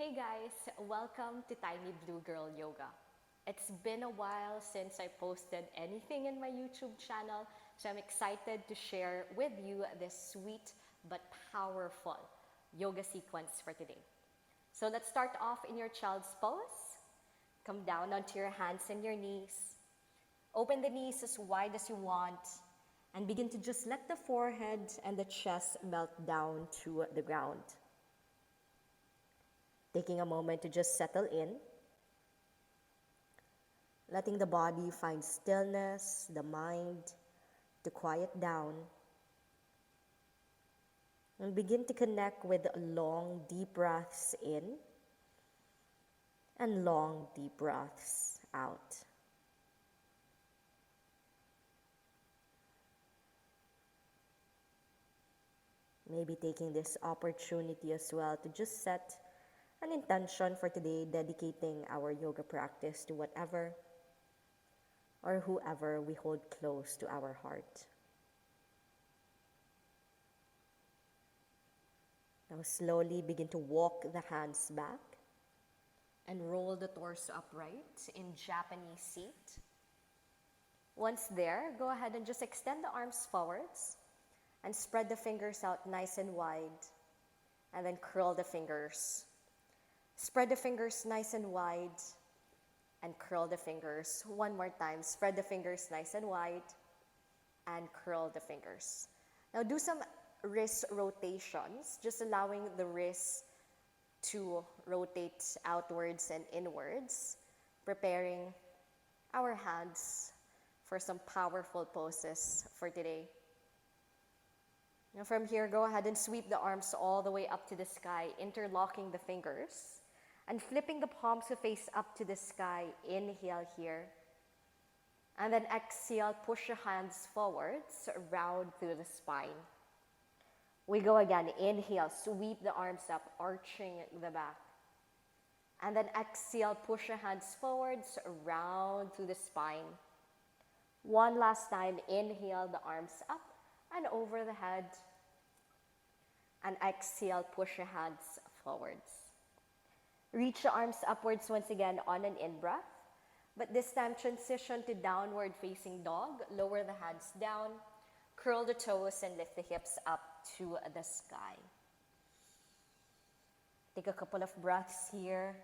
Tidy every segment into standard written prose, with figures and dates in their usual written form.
Hey guys, welcome to Tiny Blue Girl Yoga. It's been a while since I posted anything in my YouTube channel, so I'm excited to share with you this sweet but powerful yoga sequence for today. So let's start off in your child's pose. Come down onto your hands and your knees. Open the knees as wide as you want and begin to just let the forehead and the chest melt down to the ground. Taking a moment to just settle in, letting the body find stillness, the mind to quiet down, and begin to connect with long, deep breaths in and long, deep breaths out. Maybe taking this opportunity as well to just set an intention for today, dedicating our yoga practice to whatever or whoever we hold close to our heart. Now slowly begin to walk the hands back and roll the torso upright in Japanese seat. Once there, go ahead and just extend the arms forwards and spread the fingers out nice and wide, and then curl the fingers. Spread the fingers nice and wide and curl the fingers. One more time, spread the fingers nice and wide and curl the fingers. Now do some wrist rotations, just allowing the wrists to rotate outwards and inwards, preparing our hands for some powerful poses for today. Now from here, go ahead and sweep the arms all the way up to the sky, interlocking the fingers and flipping the palms to face up to the sky. Inhale here. And then exhale, push your hands forwards, round through the spine. We go again. Inhale, sweep the arms up, arching the back. And then exhale, push your hands forwards, round through the spine. One last time. Inhale, the arms up and over the head. And exhale, push your hands forwards. Reach the arms upwards once again on an in-breath. But this time, transition to downward facing dog. Lower the hands down. Curl the toes and lift the hips up to the sky. Take a couple of breaths here.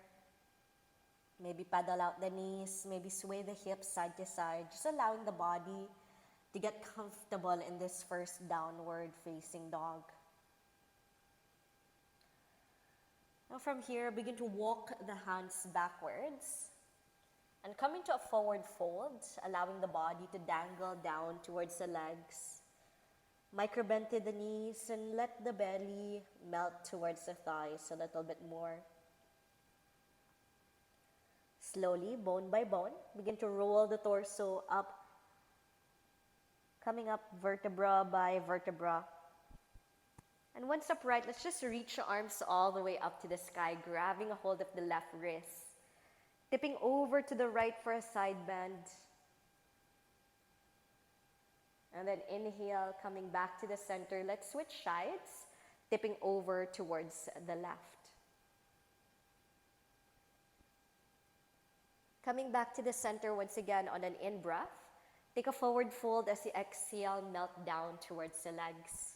Maybe paddle out the knees. Maybe sway the hips side to side. Just allowing the body to get comfortable in this first downward facing dog. Now from here, begin to walk the hands backwards and come into a forward fold, allowing the body to dangle down towards the legs. Micro-bend to the knees and let the belly melt towards the thighs a little bit more. Slowly, bone by bone, begin to roll the torso up, coming up vertebra by vertebra. And once upright, let's just reach the arms all the way up to the sky, grabbing a hold of the left wrist. Tipping over to the right for a side bend. And then inhale, coming back to the center. Let's switch sides, tipping over towards the left. Coming back to the center once again on an in-breath. Take a forward fold as you exhale, melt down towards the legs.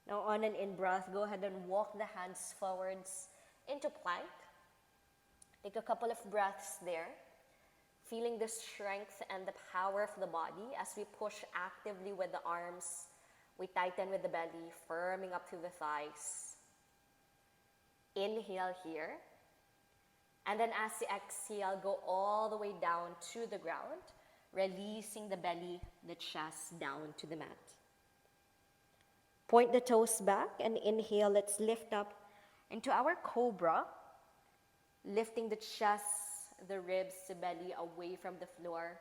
Now on an in-breath, go ahead and walk the hands forwards into plank. Take a couple of breaths there, feeling the strength and the power of the body as we push actively with the arms. We tighten with the belly, firming up through the thighs. Inhale here. And then as you exhale, go all the way down to the ground, releasing the belly, the chest down to the mat. Point the toes back and inhale. Let's lift up into our cobra, lifting the chest, the ribs, the belly away from the floor,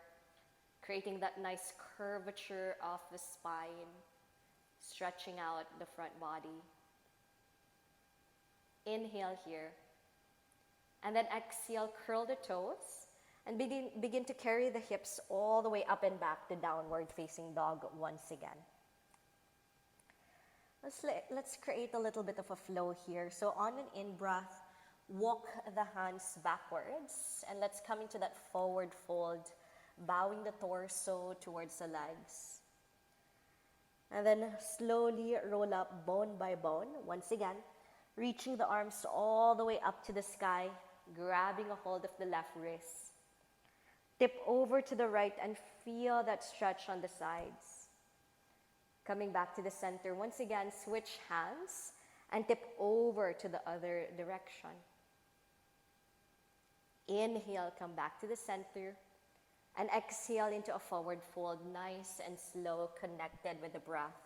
creating that nice curvature of the spine, stretching out the front body. Inhale here. And then exhale, curl the toes and begin to carry the hips all the way up and back to downward facing dog once again. Let's create a little bit of a flow here. So on an in-breath, walk the hands backwards, and let's come into that forward fold, bowing the torso towards the legs. And then slowly roll up bone by bone. Once again, reaching the arms all the way up to the sky, grabbing a hold of the left wrist. Tip over to the right and feel that stretch on the sides. Coming back to the center, once again, switch hands and tip over to the other direction. Inhale, come back to the center, and exhale into a forward fold, nice and slow, connected with the breath.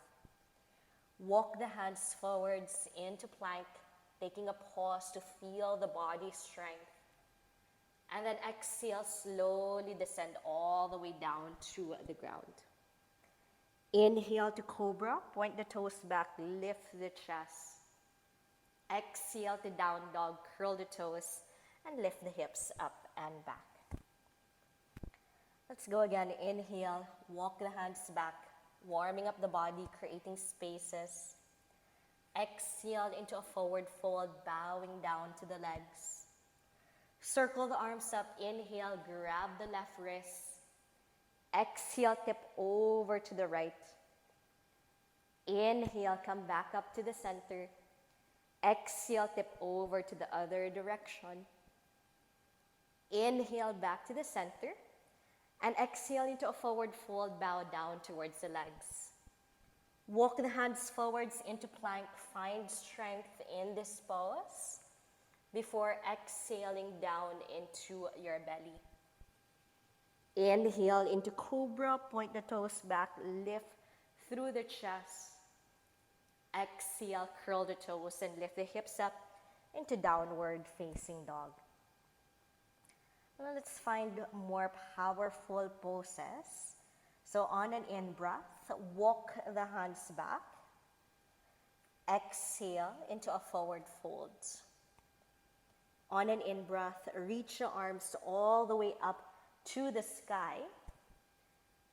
Walk the hands forwards into plank, taking a pause to feel the body strength. And then exhale, slowly descend all the way down to the ground. Inhale to cobra, point the toes back, lift the chest. Exhale to down dog, curl the toes, and lift the hips up and back. Let's go again. Inhale, walk the hands back, warming up the body, creating spaces. Exhale into a forward fold, bowing down to the legs. Circle the arms up. Inhale, grab the left wrist. Exhale, tip over to the right. Inhale, come back up to the center. Exhale, tip over to the other direction. Inhale, back to the center. And exhale into a forward fold, bow down towards the legs. Walk the hands forwards into plank. Find strength in this pose before exhaling down into your belly. Inhale into cobra, point the toes back, lift through the chest. Exhale, curl the toes and lift the hips up into downward facing dog. Well, let's find more powerful poses. So on an in-breath, walk the hands back. Exhale into a forward fold. On an in-breath, reach your arms all the way up to the sky.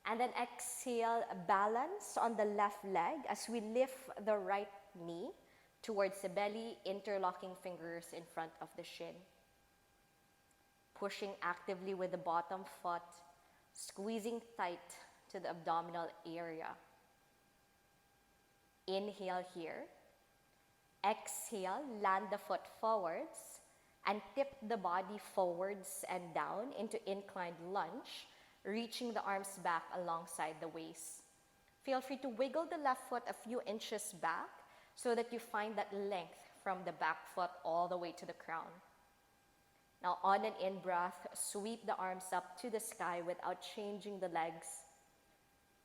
And then exhale, balance on the left leg as we lift the right knee towards the belly, interlocking fingers in front of the shin. Pushing actively with the bottom foot, squeezing tight to the abdominal area. Inhale here. Exhale, land the foot forwards and tip the body forwards and down into inclined lunge, reaching the arms back alongside the waist. Feel free to wiggle the left foot a few inches back so that you find that length from the back foot all the way to the crown. Now on an in-breath, sweep the arms up to the sky without changing the legs.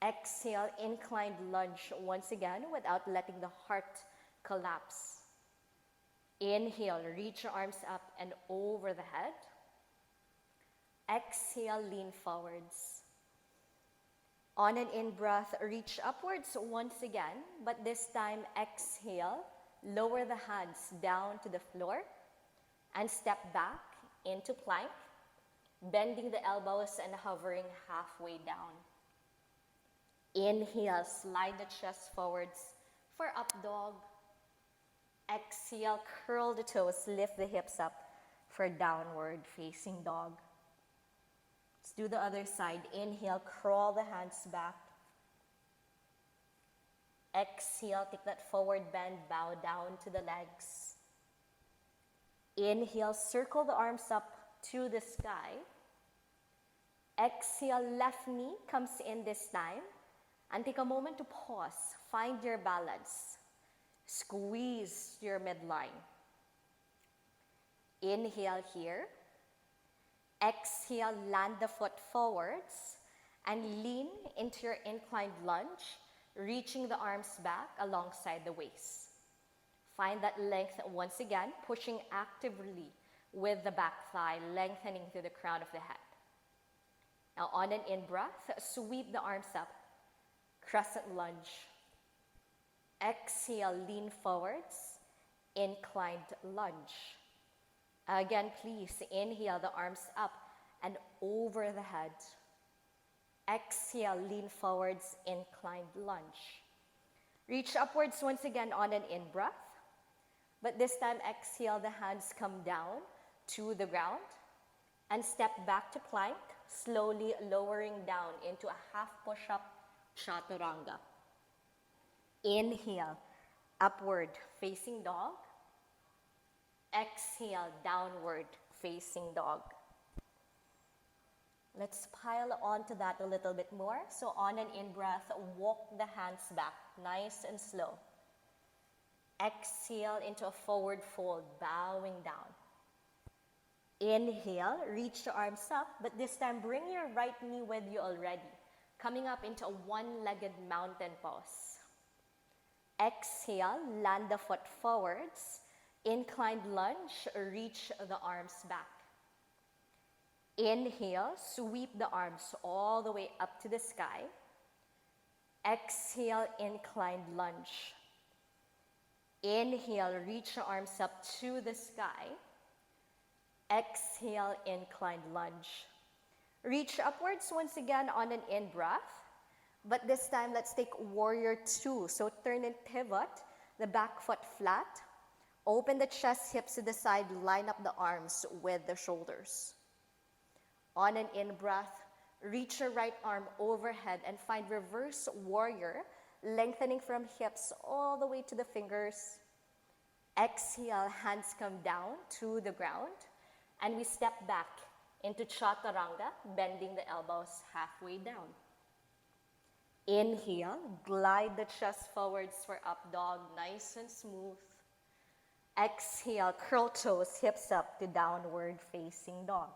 Exhale, inclined lunge once again without letting the heart collapse. Inhale, reach your arms up and over the head. Exhale, lean forwards. On an in-breath, reach upwards once again, but this time exhale, lower the hands down to the floor and step back into plank, bending the elbows and hovering halfway down. Inhale, slide the chest forwards for up dog. Exhale, curl the toes, lift the hips up for downward facing dog. Let's do the other side. Inhale, crawl the hands back. Exhale, take that forward bend, bow down to the legs. Inhale, circle the arms up to the sky. Exhale, left knee comes in this time. And take a moment to pause. Find your balance. Squeeze your midline. Inhale here. Exhale, land the foot forwards and lean into your inclined lunge, reaching the arms back alongside the waist. Find that length once again, pushing actively with the back thigh, lengthening through the crown of the head. Now on an in-breath, sweep the arms up, crescent lunge. Exhale, lean forwards, inclined lunge. Again, please inhale the arms up and over the head. Exhale, lean forwards, inclined lunge. Reach upwards once again on an in-breath. But this time, exhale, the hands come down to the ground. And step back to plank, slowly lowering down into a half push-up chaturanga. Inhale, upward facing dog. Exhale, downward facing dog. Let's pile onto that a little bit more. So on an in-breath, walk the hands back, nice and slow. Exhale into a forward fold, bowing down. Inhale, reach the arms up, but this time bring your right knee with you already, coming up into a one-legged mountain pose. Exhale, land the foot forwards, inclined lunge, reach the arms back. Inhale, sweep the arms all the way up to the sky. Exhale, inclined lunge. Inhale, reach the arms up to the sky. Exhale, inclined lunge. Reach upwards once again on an in-breath. But this time, let's take warrior two. So turn and pivot, the back foot flat. Open the chest, hips to the side, line up the arms with the shoulders. On an in-breath, reach your right arm overhead and find reverse warrior, lengthening from hips all the way to the fingers. Exhale, hands come down to the ground. And we step back into chaturanga, bending the elbows halfway down. Inhale, glide the chest forwards for up dog, nice and smooth. Exhale, curl toes, hips up to downward facing dog.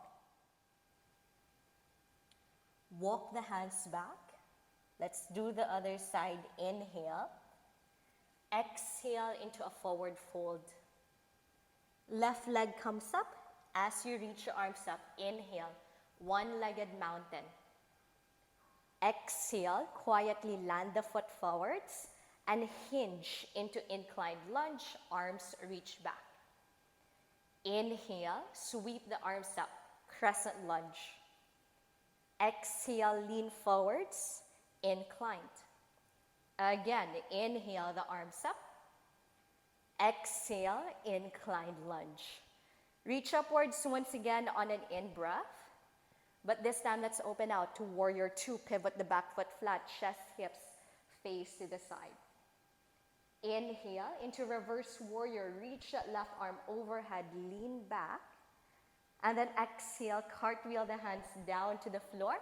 Walk the hands back. Let's do the other side. Inhale. Exhale into a forward fold. Left leg comes up. As you reach your arms up, inhale, one-legged mountain. Exhale, quietly land the foot forwards and hinge into inclined lunge, arms reach back. Inhale, sweep the arms up, crescent lunge. Exhale, lean forwards, inclined. Again, inhale the arms up. Exhale, inclined lunge. Reach upwards once again on an in-breath. But this time, let's open out to warrior two. Pivot the back foot flat, chest, hips, face to the side. Inhale into reverse warrior. Reach that left arm overhead, lean back. And then exhale, cartwheel the hands down to the floor.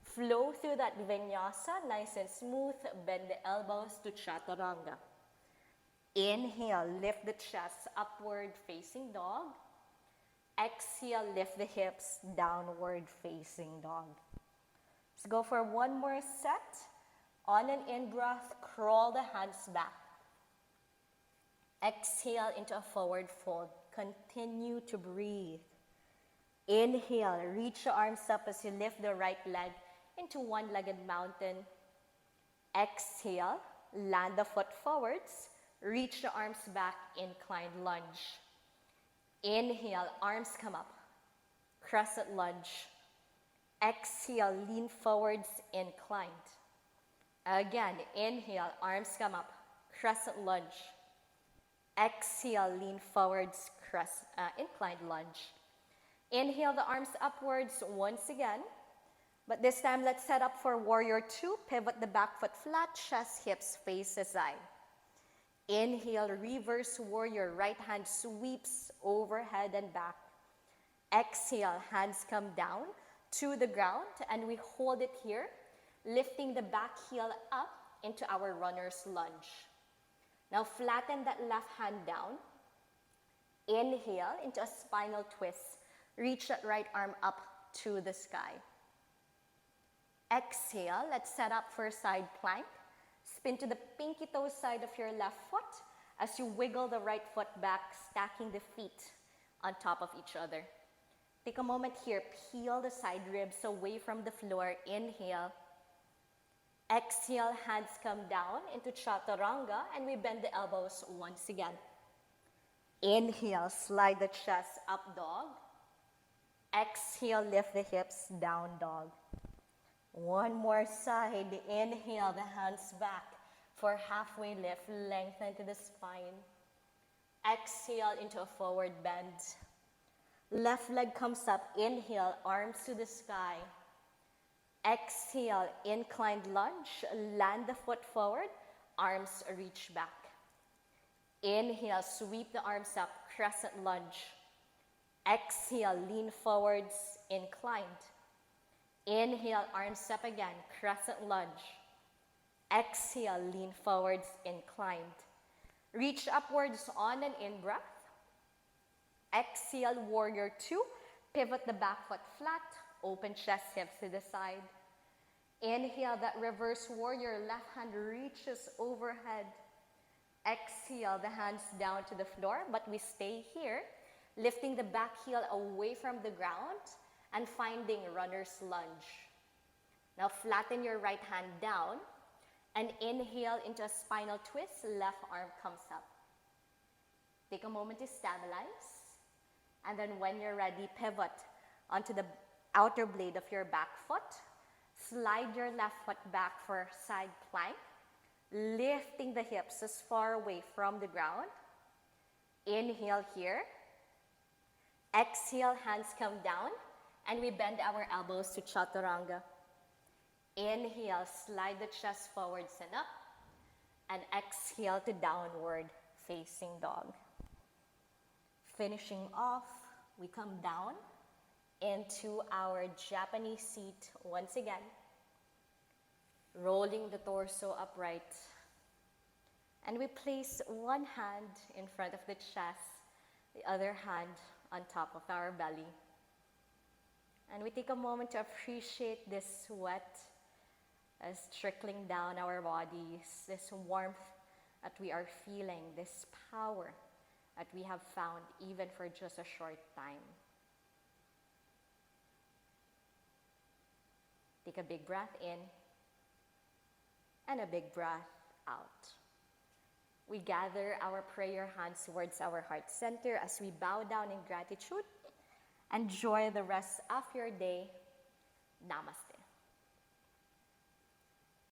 Flow through that vinyasa, nice and smooth. Bend the elbows to chaturanga. Inhale, lift the chest upward facing dog. Exhale, lift the hips, downward facing dog. Let's go for one more set. On an in-breath, crawl the hands back. Exhale into a forward fold. Continue to breathe. Inhale, reach the arms up as you lift the right leg into one-legged mountain. Exhale, land the foot forwards. Reach the arms back, inclined lunge. Inhale, arms come up, crescent lunge. Exhale, lean forwards, inclined. Again, inhale, arms come up, crescent lunge. Exhale, lean forwards, inclined lunge. Inhale the arms upwards once again. But this time, let's set up for warrior two. Pivot the back foot flat, chest, hips, face aside. Inhale, reverse warrior. Right hand sweeps overhead and back. Exhale, hands come down to the ground, and we hold it here, lifting the back heel up into our runner's lunge. Now flatten that left hand down. Inhale into a spinal twist. Reach that right arm up to the sky. Exhale, let's set up for side plank. Spin to the pinky toe side of your left foot as you wiggle the right foot back, stacking the feet on top of each other. Take a moment here, peel the side ribs away from the floor. Inhale. Exhale, hands come down into chaturanga, and we bend the elbows once again. Inhale, slide the chest up dog. Exhale, lift the hips, down dog. One more side. Inhale, the hands back. For halfway lift, lengthen to the spine. Exhale into a forward bend. Left leg comes up, inhale, arms to the sky. Exhale, inclined lunge, land the foot forward, arms reach back. Inhale, sweep the arms up, crescent lunge. Exhale, lean forwards, inclined. Inhale, arms up again, crescent lunge. Exhale, lean forwards, inclined. Reach upwards on an in-breath. Exhale, warrior two. Pivot the back foot flat. Open chest, hips to the side. Inhale, that reverse warrior. Left hand reaches overhead. Exhale, the hands down to the floor, but we stay here, lifting the back heel away from the ground and finding runner's lunge. Now flatten your right hand down and inhale into a spinal twist. Left arm comes up. Take a moment to stabilize. And then when you're ready, pivot onto the outer blade of your back foot. Slide your left foot back for side plank, lifting the hips as far away from the ground. Inhale here. Exhale, hands come down, and we bend our elbows to chaturanga. Inhale, slide the chest forwards and up, and exhale to downward facing dog. Finishing off, we come down into our Japanese seat once again, rolling the torso upright. And we place one hand in front of the chest, the other hand on top of our belly. And we take a moment to appreciate this sweat as trickling down our bodies, this warmth that we are feeling, this power that we have found even for just a short time. Take a big breath in and a big breath out. We gather our prayer hands towards our heart center as we bow down in gratitude. Enjoy the rest of your day. Namaste.